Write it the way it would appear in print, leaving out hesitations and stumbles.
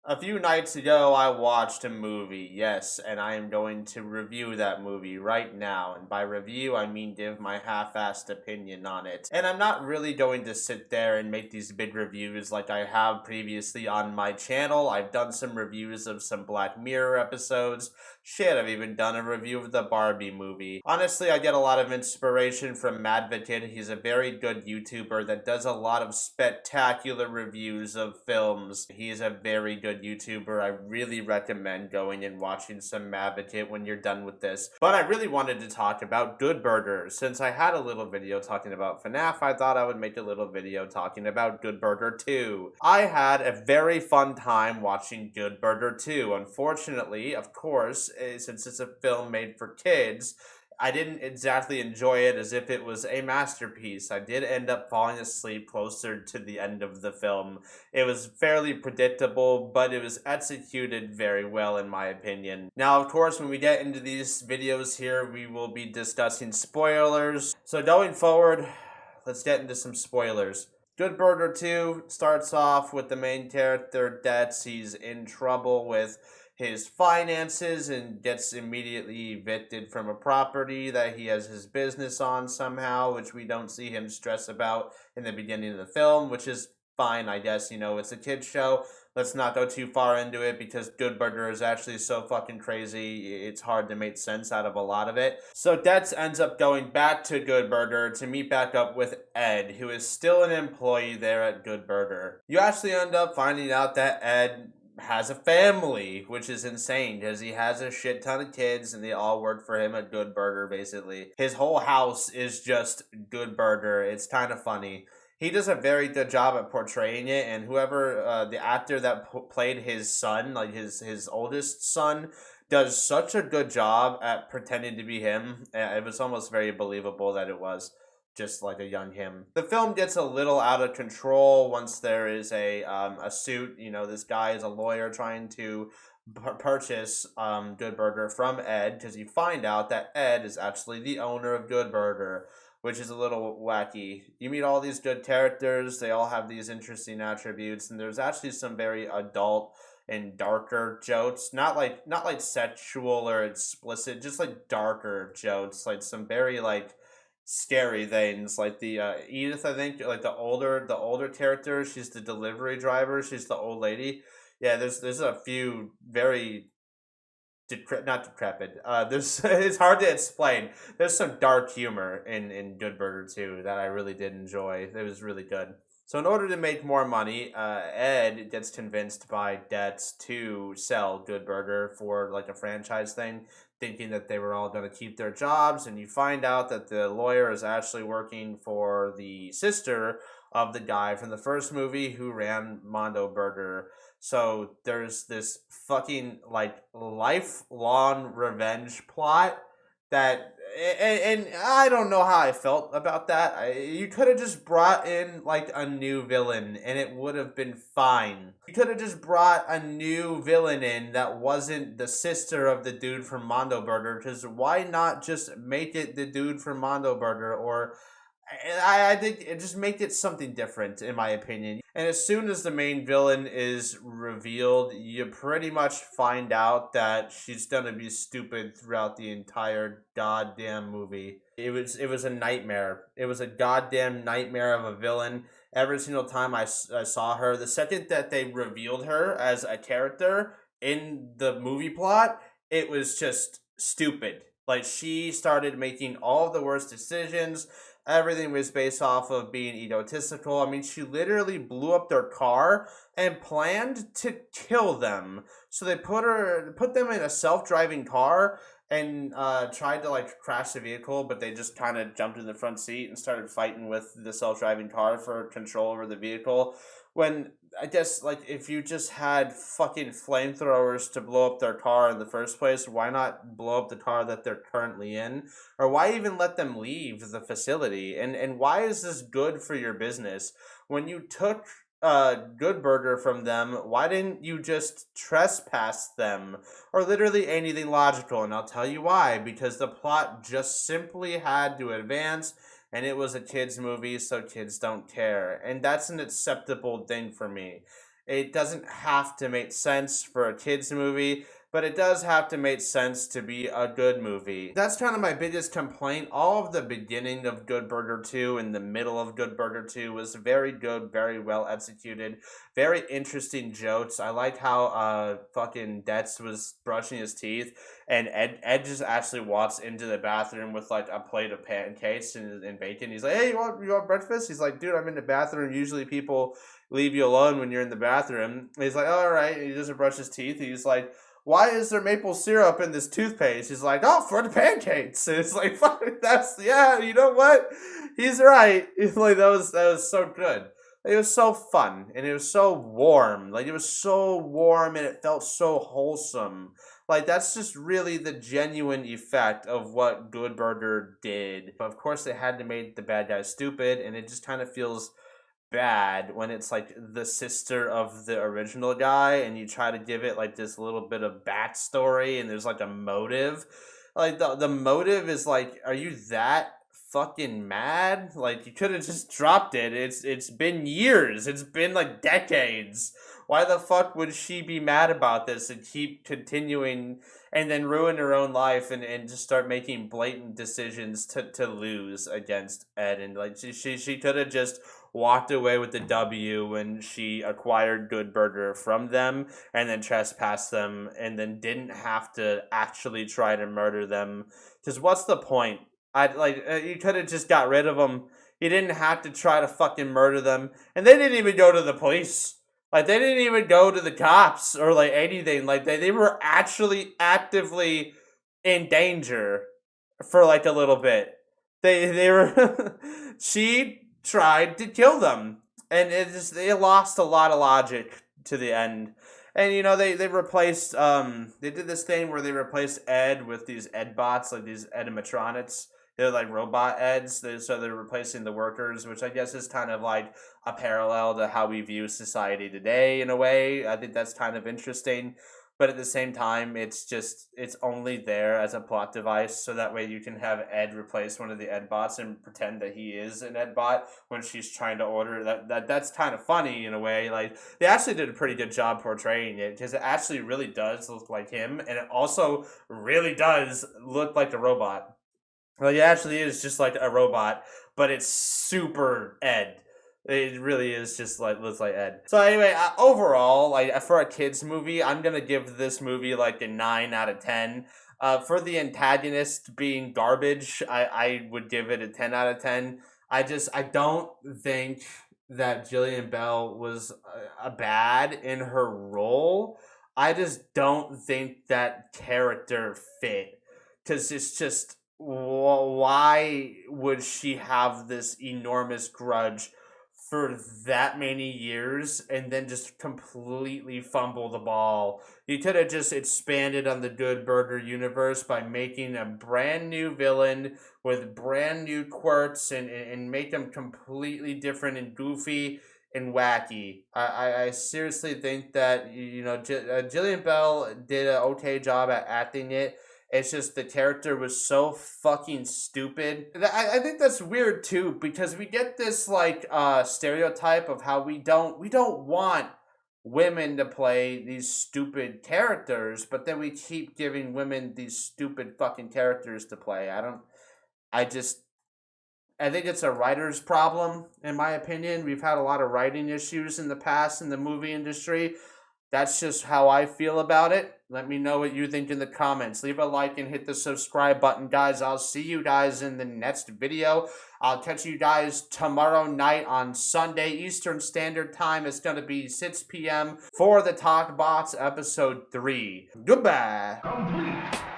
A few nights ago, I watched a movie, yes, and I am going to review that movie right now. And by review, I mean give my half assed opinion on it. And I'm not really going to sit there and make these big reviews like I have previously on my channel. I've done some reviews of some Black Mirror episodes. Shit, I've even done a review of the Barbie movie. Honestly, I get a lot of inspiration from Madvacid. He's a very good YouTuber that does a lot of spectacular reviews of films. He is a very good YouTuber. I really recommend going and watching some Madvacid when you're done with this. But I really wanted to talk about Good Burger. Since I had a little video talking about FNAF, I thought I would make a little video talking about Good Burger 2. I had a very fun time watching Good Burger 2. Unfortunately, of course, since it's a film made for kids, I didn't exactly enjoy it as if it was a masterpiece. I did end up falling asleep closer to the end of the film. It was fairly predictable, but it was executed very well, in my opinion. Now, of course, when we get into these videos here, we will be discussing spoilers. So, going forward, let's get into some spoilers. Good Burger 2 starts off with the main character, Debts. He's in trouble with his finances and gets immediately evicted from a property that he has his business on somehow, which we don't see him stress about in the beginning of the film, which is fine, I guess. You know, it's a kid's show. Let's not go too far into it because Good Burger is actually so fucking crazy. It's hard to make sense out of a lot of it. So Debts ends up going back to Good Burger to meet back up with Ed, who is still an employee there at Good Burger. You actually end up finding out that Ed has a family, which is insane because he has a shit ton of kids and they all work for him at Good Burger, basically. His whole house is just Good Burger. It's kind of funny. He does a very good job at portraying it, and whoever the actor that played his son, like his oldest son, does such a good job at pretending to be him. It was almost very believable that it was just like a young him. The film gets a little out of control once there is a suit. You know, this guy is a lawyer trying to purchase Good Burger from Ed because you find out that Ed is actually the owner of Good Burger, which is a little wacky. You meet all these good characters, they all have these interesting attributes, and there's actually some very adult and darker jokes. Not like sexual or explicit, just like darker jokes, like some very like scary things. Like the Edith, I think, like the older character, she's the delivery driver, she's the old lady. Yeah, there's a few very not decrepit. There's it's hard to explain. There's some dark humor in Good Burger too that I really did enjoy. It was really good. So in order to make more money, Ed gets convinced by Debts to sell Good Burger for like a franchise thing, thinking that they were all going to keep their jobs. And you find out that the lawyer is actually working for the sister of the guy from the first movie who ran Mondo Burger. So there's this fucking like lifelong revenge plot that and I don't know how I felt about that. You could have just brought in like a new villain and it would have been fine. You could have just brought a new villain in that wasn't the sister of the dude from Mondo Burger, because why not just make it the dude from Mondo Burger? Or I think it just make it something different, in my opinion. And as soon as the main villain is revealed, you pretty much find out that she's gonna be stupid throughout the entire goddamn movie. It was a nightmare. It was a goddamn nightmare of a villain. Every single time I saw her, the second that they revealed her as a character in the movie plot, it was just stupid. Like, she started making all of the worst decisions. Everything was based off of being egotistical. I mean, she literally blew up their car and planned to kill them. So they put them in a self-driving car and tried to like crash the vehicle, but they just kind of jumped in the front seat and started fighting with the self-driving car for control over the vehicle. When I guess like if you just had fucking flamethrowers to blow up their car in the first place, why not blow up the car that they're currently in? Or why even let them leave the facility? And why is this good for your business? When you took Good Burger from them, why didn't you just trespass them? Or literally anything logical? And I'll tell you why. Because the plot just simply had to advance, and it was a kids movie, so kids don't care. And that's an acceptable thing for me. It doesn't have to make sense for a kids movie, but it does have to make sense to be a good movie. That's kind of my biggest complaint. All of the beginning of Good Burger 2 and the middle of Good Burger 2 was very good, very well executed, very interesting jokes. I like how fucking Detz was brushing his teeth and Ed just actually walks into the bathroom with like a plate of pancakes and bacon. He's like, "Hey, you want breakfast?" He's like, "Dude, I'm in the bathroom. Usually people leave you alone when you're in the bathroom." And he's like, "All right." And he doesn't brush his teeth. He's like, "Why is there maple syrup in this toothpaste?" He's like, "Oh, for the pancakes." And it's like, fuck, yeah, you know what? He's right. It's like, that was so good. It was so fun and it was so warm. Like, it was so warm and it felt so wholesome. Like, that's just really the genuine effect of what Good Burger did. But of course, they had to make the bad guy stupid, and it just kind of feels bad when it's like the sister of the original guy and you try to give it like this little bit of backstory and there's like a motive. Like the motive is like, are you that fucking mad? Like, you could have just dropped it. It's been years. It's been like decades. Why the fuck would she be mad about this and keep continuing and then ruin her own life and just start making blatant decisions to lose against Ed? And like, she could have just walked away with the W when she acquired Good Burger from them and then trespassed them and then didn't have to actually try to murder them. Because what's the point? You could have just got rid of them. You didn't have to try to fucking murder them. And they didn't even go to the police. Like, they didn't even go to the cops or like anything. Like, they were actually actively in danger for like a little bit. They were she tried to kill them, and they lost a lot of logic to the end. And you know, they replaced they did this thing where they replaced Ed with these Ed bots, like these animatronics. They're like robot Eds, so they're replacing the workers, which I guess is kind of like a parallel to how we view society today in a way. I think that's kind of interesting. But at the same time, it's only there as a plot device, so that way you can have Ed replace one of the Ed bots and pretend that he is an Ed bot when she's trying to order. That's kind of funny in a way. Like, they actually did a pretty good job portraying it, because it actually really does look like him, and it also really does look like a robot. Like, it actually is just like a robot, but it's super Ed. It really is just like, looks like Ed. So anyway, overall, like, for a kids movie, I'm gonna give this movie like a 9 out of 10. For the antagonist being garbage, I would give it a 10 out of 10. I don't think that Jillian Bell was a bad in her role. I just don't think that character fit, because it's just, why would she have this enormous grudge for that many years and then just completely fumble the ball? You could have just expanded on the Good Burger universe by making a brand new villain with brand new quirks and make them completely different and goofy and wacky. I seriously think that, you know, Jillian Bell did an okay job at acting it. It's just the character was so fucking stupid. I think that's weird too, because we get this like stereotype of how we don't want women to play these stupid characters, but then we keep giving women these stupid fucking characters to play. I just I think it's a writer's problem, in my opinion. We've had a lot of writing issues in the past in the movie industry. That's just how I feel about it. Let me know what you think in the comments. Leave a like and hit the subscribe button, guys. I'll see you guys in the next video. I'll catch you guys tomorrow night on Sunday Eastern Standard Time. It's going to be 6 p.m. for the Talk Bots episode 3. Goodbye. Complete.